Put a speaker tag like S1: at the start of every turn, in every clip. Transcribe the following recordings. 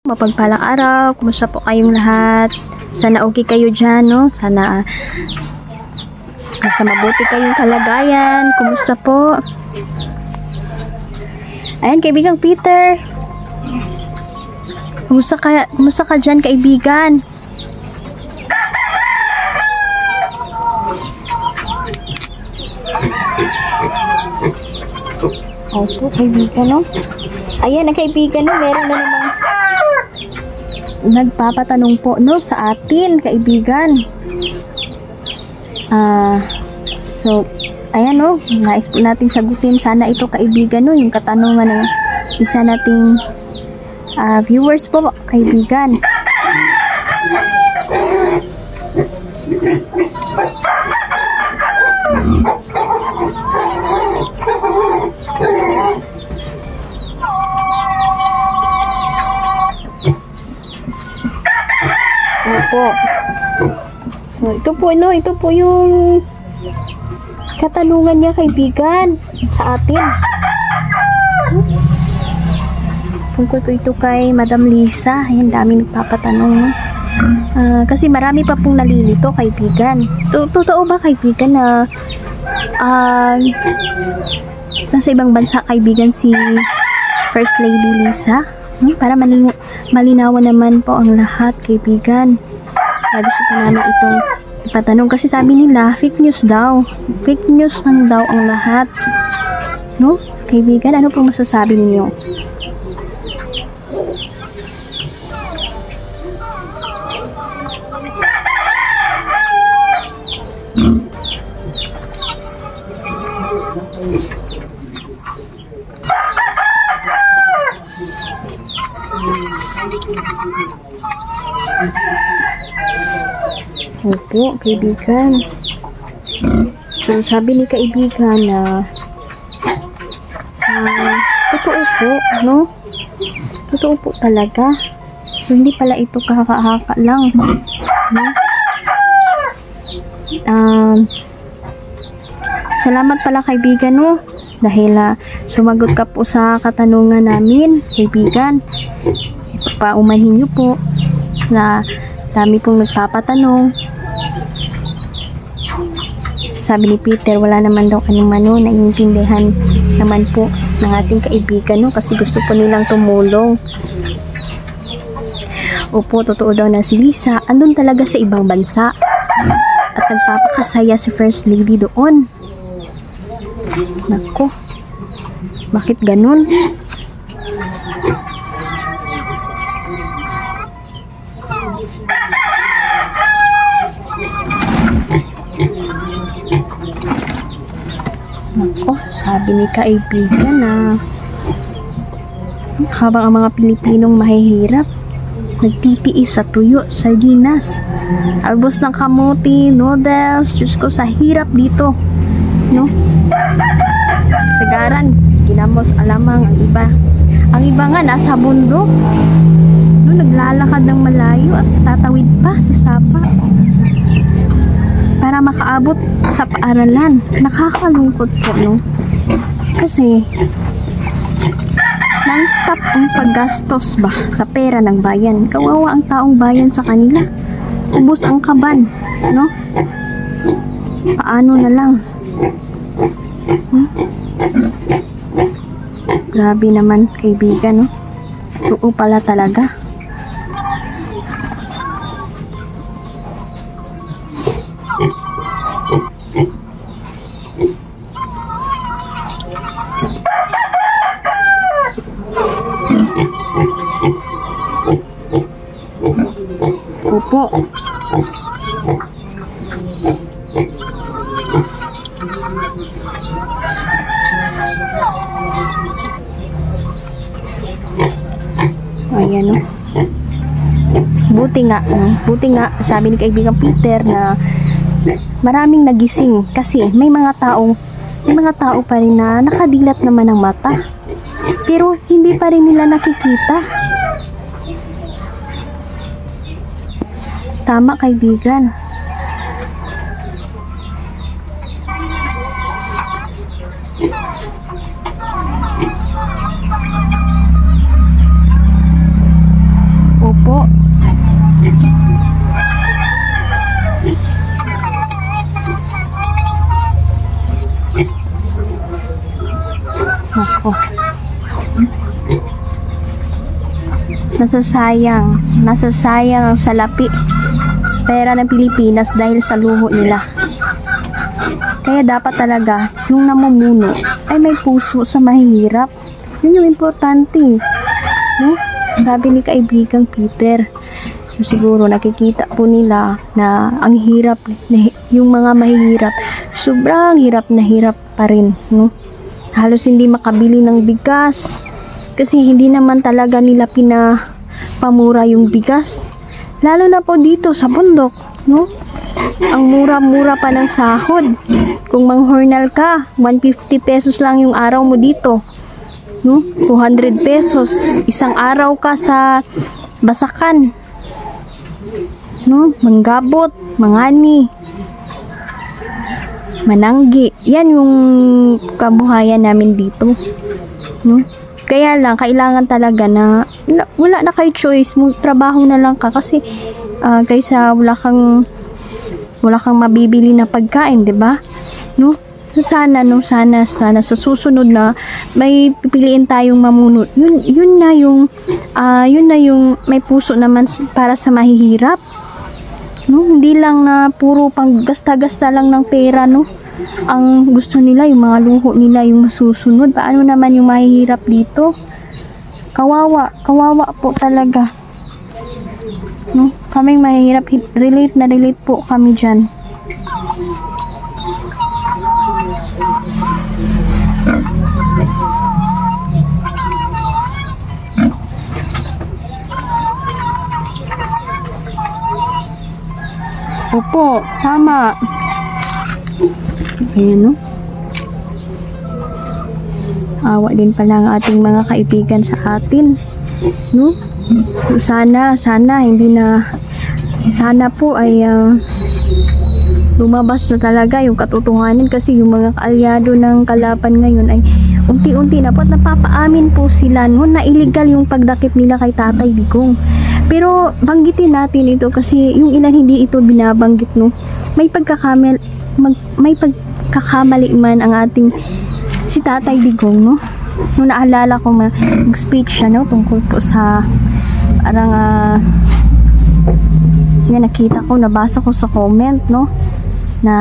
S1: Mapagpalang araw, kumusta po kayong lahat? Sana okay kayo dyan, no? Sana nasa mabuti kayong kalagayan. Kumusta po? Ayan, kaibigang Peter. Kumusta ka dyan, kaibigan? Opo, kaibigan, no? Ayan, ang kaibigan, no? Meron na namang nagpapatanong po, no, sa atin, kaibigan. So, ayan, no, nais po natin sagutin sana ito, kaibigan, no, yung katanungan ng isa nating viewers po, kaibigan. Opo. So, ito po yung katanungan niya, kaibigan, sa atin. Tungkol po ito kay Madam Lisa. Ayan, dami nagpapatanong, no? Kasi marami pa pong nalilito, kaibigan. Totoo ba, kaibigan, na nasa ibang bansa, kaibigan, si First Lady Lisa? Para malinawan naman po ang lahat, kaibigan. Gusto pa namin itong ipatanong kasi sabi nila fake news daw. Fake news lang daw ang lahat, no? Kaibigan, ano po masasabi niyo? Opo, kaibigan. So, sabi ni kaibigan na totoo po, no? Totoo po talaga. So, hindi pala ito kahaka-haka lang, no? Salamat pala, kaibigan, no? Dahil sumagot ka po sa katanungan namin, kaibigan. Paumanhin niyo po na dami pong nagpapatanong. Sabi ni Peter, wala naman daw anumano, naiintindihan naman po ng ating kaibigan, no? Kasi gusto po nilang tumulong. Opo, totoo daw na si Lisa andun talaga sa ibang bansa at nagpapakasaya si First Lady doon. Nako, bakit ganun? Nako, sabi ni kaibigan na habang ang mga Pilipinong mahihirap, nagtitiis sa tuyo, sardinas, albos ng kamuti, noodles, Diyos ko, sa hirap dito, no? Sagaran, ginamos alamang ang iba. Ang iba nga nasa bundok, no, naglalakad ng malayo at tatawid pa sa sapa para makaabot sa paaralan. Nakakalungkot po, no? Kasi non-stop ang paggastos ba sa pera ng bayan. Kawawa ang taong bayan sa kanila. Ubos ang kaban, no? Paano na lang? Grabe naman, kaibigan, no? Totoo pala talaga. Opo. Ayan, no? Buti nga, sabi ni kaibigan Peter na maraming nagising kasi may mga tao pa rin na nakadilat naman ng mata pero hindi pa rin nila nakikita. Tama, kaibigan. nasasayang ang salapi pera ng Pilipinas dahil sa luho nila. Kaya dapat talaga yung namumuno ay may puso sa mahihirap. Yun yung importante, no? Sabi ni kaibigang Peter, siguro nakikita po nila na ang hirap, yung mga mahihirap, sobrang hirap na hirap pa rin, no? Halos hindi makabili ng bigas kasi hindi naman talaga nila pinapamura yung bigas. Lalo na po dito sa bundok, no? Ang mura-mura pa ng sahod. Kung manghornal ka, 150 pesos lang yung araw mo dito, no? 200 pesos. Isang araw ka sa Basakan, no? Manggabot, mangani, mananggi. Yan yung kabuhayan namin dito, no? Kaya lang, kailangan talaga na wala na kayo choice, trabaho na lang ka kasi kaysa wala kang mabibili na pagkain, 'di ba? No? Sana sa susunod na may pipiliin tayong mamuno. Yun na yung may puso naman para sa mahihirap. No? Hindi lang na puro pang gasta-gasta lang ng pera, no? Ang gusto nila, yung mga luho nila yung masusunod. Paano naman yung mahihirap dito? Kawawa po talaga. No? Kaming mahihirap, relate po kami dyan. Opo, tama. Ayan, no? Awa din pala ang ating mga kaibigan sa atin, no? Sana po ay lumabas na talaga yung katotohanan, kasi yung mga kaalyado ng kalaban ngayon ay unti-unti na po at napapaamin po sila, no, na illegal yung pagdakip nila kay Tatay Digong. Pero banggitin natin ito kasi yung ilan hindi ito binabanggit, no? May pagkakamali man ang ating si Tatay Digong, no? Nung naalala ko mag-speech siya, no, tungkol po sa parang nakita ko, nabasa ko sa comment, no, na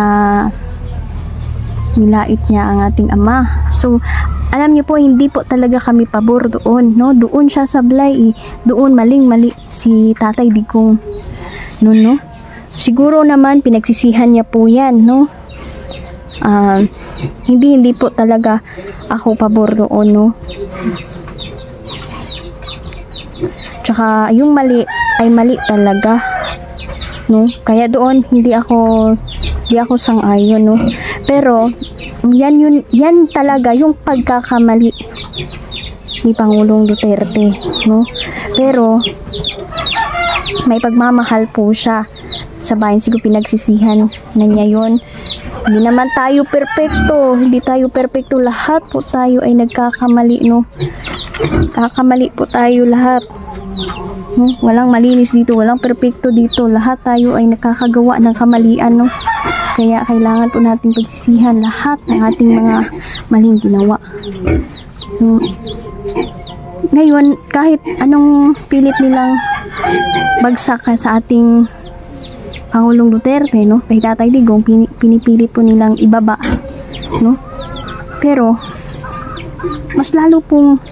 S1: nilait niya ang ating ama. So alam niyo po, hindi po talaga kami pabor doon, no? Doon siya sablay, doon maling-mali si Tatay Digong, no? Siguro naman pinagsisihan niya po yan, no? Hindi po talaga ako pabor doon, no? Tsaka yung mali ay mali talaga, no? Kaya doon hindi ako sang-ayon, no? Pero yan talaga yung pagkakamali ni Pangulong Duterte, no? Pero may pagmamahal po siya sa bayan, siguro pinagsisihan na niya yun. Hindi naman tayo perfecto, lahat po tayo ay nagkakamali, no? Kakamali po tayo lahat, no? Walang malinis dito, walang perfecto dito, lahat tayo ay nakakagawa ng kamalian, no? Kaya kailangan po natin pagsisihan lahat ng ating mga maling ginawa. So, ngayon, kahit anong pilit nilang bagsak sa ating Pangulong Duterte, no, kay Tatay Digong, pinipilit po nilang ibaba, no? Pero mas lalo pong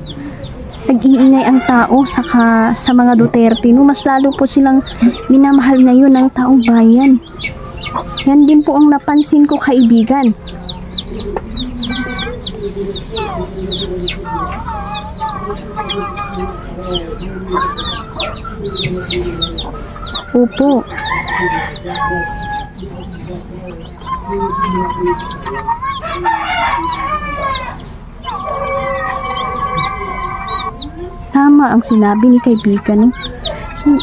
S1: nag-iingay ang tao sa mga Duterte, no? Mas lalo po silang minamahal ngayon ng taong bayan. Yan din po ang napansin ko, kaibigan. Opo. Tama ang sinabi ni kaibigan, no?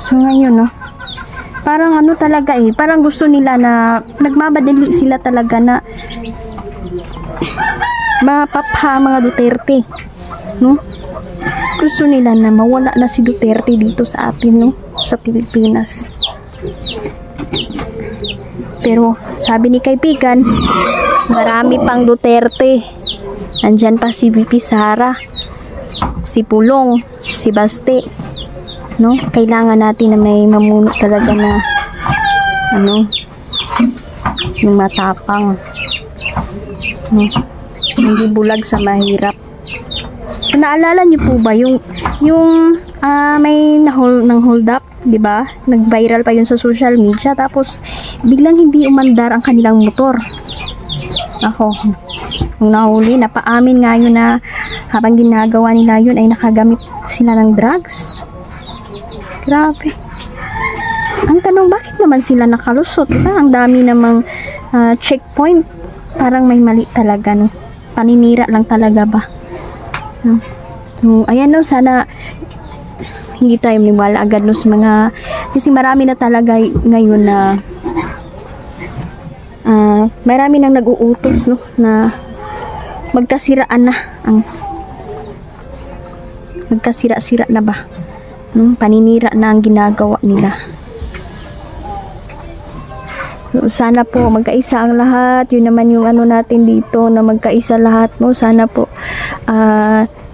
S1: So ngayon, no, parang ano talaga parang gusto nila na nagmamadali sila talaga na mapapha mga Duterte, no? Gusto nila na mawala na si Duterte dito sa atin, no, sa Pilipinas. Pero sabi ni kaibigan, marami pang Duterte. Nandyan pa si VP Sara. si Pulong, si Baste, no? Kailangan natin na may mamuno talaga na yung matapang, no? Hindi bulag sa mahirap. Naalala niyo po ba yung may nang hold up, 'di ba? Nag-viral pa yun sa social media, tapos biglang hindi umandar ang kanilang motor. Ako, nung nahuli, napaamin nga yun na habang ginagawa nila yun ay nakagamit sila ng drugs. Grabe. Ang tanong, bakit naman sila nakalusot? Diba? Ang dami namang checkpoint. Parang may mali talaga, no? Paninira lang talaga ba? No? So, ayan, no, sana hindi tayo maniwala agad, no, sa mga, kasi marami na talaga ngayon na marami nang nag-uutos, no, na magkasiraan na magkasira-sira na ba, no? Paninira na ang ginagawa nila. So, sana po magkaisa ang lahat. Yun naman yung natin dito, na magkaisa lahat, no? Sana po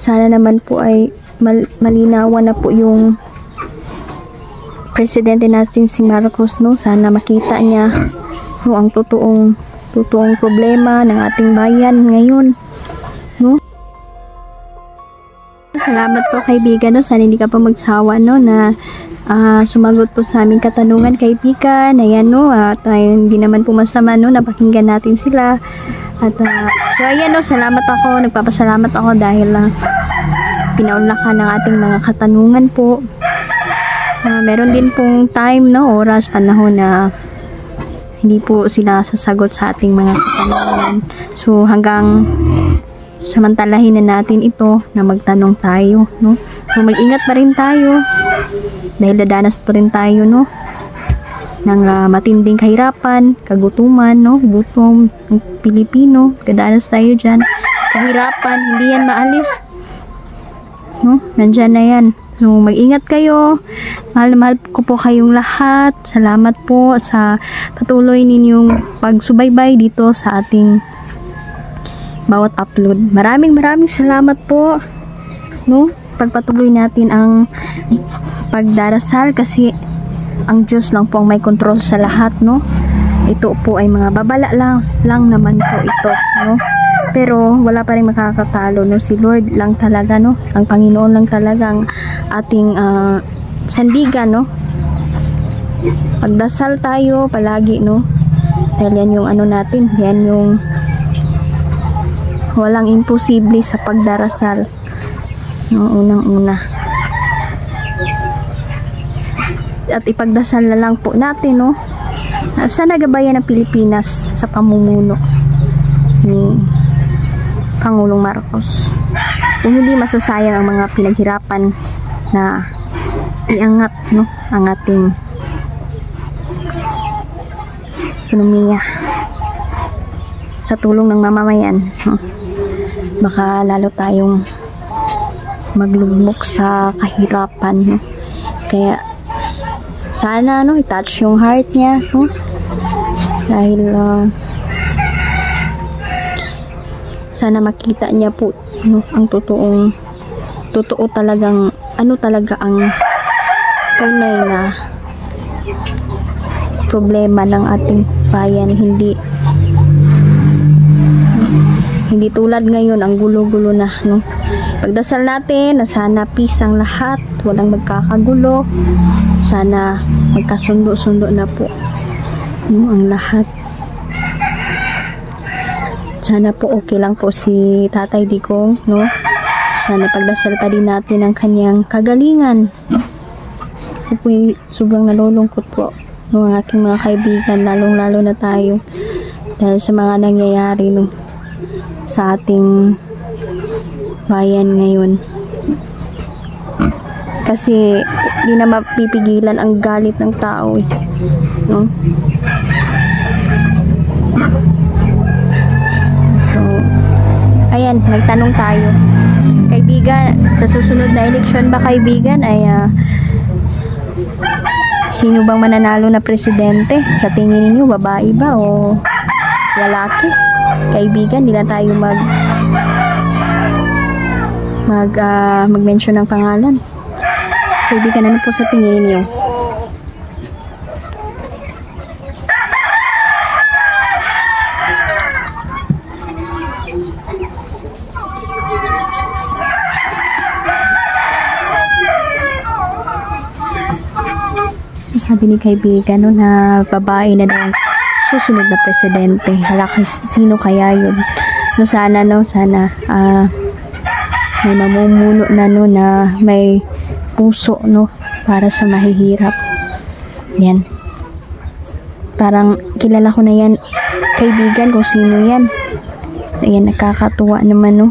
S1: sana naman po ay malinawan na po yung presidente natin si Marcos, no? Sana makita niya, no, ang totoong problema ng ating bayan ngayon, no? Salamat po, kaibigan, no? Sana hindi ka pa magsawa, no, na sumagot po sa aming katanungan, kaibigan. Ayan, no, at hindi naman po masama, no, napakinggan natin sila. At so ayan, no, nagpapasalamat ako dahil pinaunlakan ng ating mga katanungan po. Meron din pong time, no, oras, panahon na hindi po sila sasagot sa ating mga katanungan. So hanggang samantalahin na natin ito na magtanong tayo, no? So mag-ingat pa rin tayo dahil dadanas pa rin tayo, no, ng matinding kahirapan, kagutuman, no? Gutom ng Pilipino, dadanas tayo dyan. Kahirapan, hindi yan maalis, no? Nandyan na yan. So mag-ingat kayo. Mahal na mahal ko po kayong lahat. Salamat po sa patuloy ninyong pagsubaybay dito sa ating bawat upload. Maraming salamat po, no? Pagpatuloy natin ang pagdarasal, kasi ang Diyos lang po ang may control sa lahat, no? Ito po ay mga babala lang naman po ito, no? Pero wala pa rin makakatalo, no? Si Lord lang talaga, no? Ang Panginoon lang talaga ang ating sandigan, no? Pagdasal tayo palagi, no? Dahil yan yung natin, yan yung walang imposible sa pagdarasal, no? Unang-una. At ipagdasal na lang po natin, no? Sa nagabayan ng Pilipinas sa pamumuno ni Pangulong Marcos. Kung hindi masasayang ang mga pinaghirapan na iangat, no, ang ating ekonomiya sa tulong ng mamamayan, no? Baka lalo tayong maglugmok sa kahirapan, no? Kaya sana, no, i-touch yung heart niya, no? Dahil sana makita niya po, no, ang totoo talagang talaga ang tunay na problema ng ating bayan. Hindi tulad ngayon, ang gulo-gulo na, no? Pagdasal natin na sana peace ang lahat, walang magkakagulo, sana magkasundo-sundo na po, no, ang lahat. Sana po okay lang po si Tatay Digong, no? Sana pagdasal pa din natin ang kanyang kagalingan. Ako po'y sobrang nalulungkot po, no, ang aking mga kaibigan, lalong-lalo na tayo dahil sa mga nangyayari, no, sa ating bayan ngayon. Kasi di na mapipigilan ang galit ng tao, no? So, ayan, magtanong tayo, kaibigan, sa susunod na eleksyon ba, kaibigan, ay sino bang mananalo na presidente? Sa tingin niyo, babae ba o lalaki? Kaibigan, di na tayo mag-mention ng pangalan. Kaibigan, ano po sa tingin niyo? So, sabi ni kaibigan, no, na babae na daw susunod na presidente. Hala, sino kaya yun? No, sana may mamumuno na, no, na may puso, no, para sa mahihirap. Yan. Parang kilala ko na yan, kaibigan, kung sino yan. So, yan, nakakatuwa naman, no.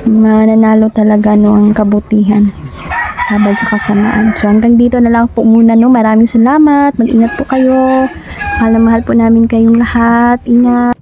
S1: Mananalo talaga, no, ang kabutihan laban sa kasamaan. So, hanggang dito na lang po muna, no. Maraming salamat. Mag-ingat po kayo. Mahal na mahal po namin kayong lahat. Ingat.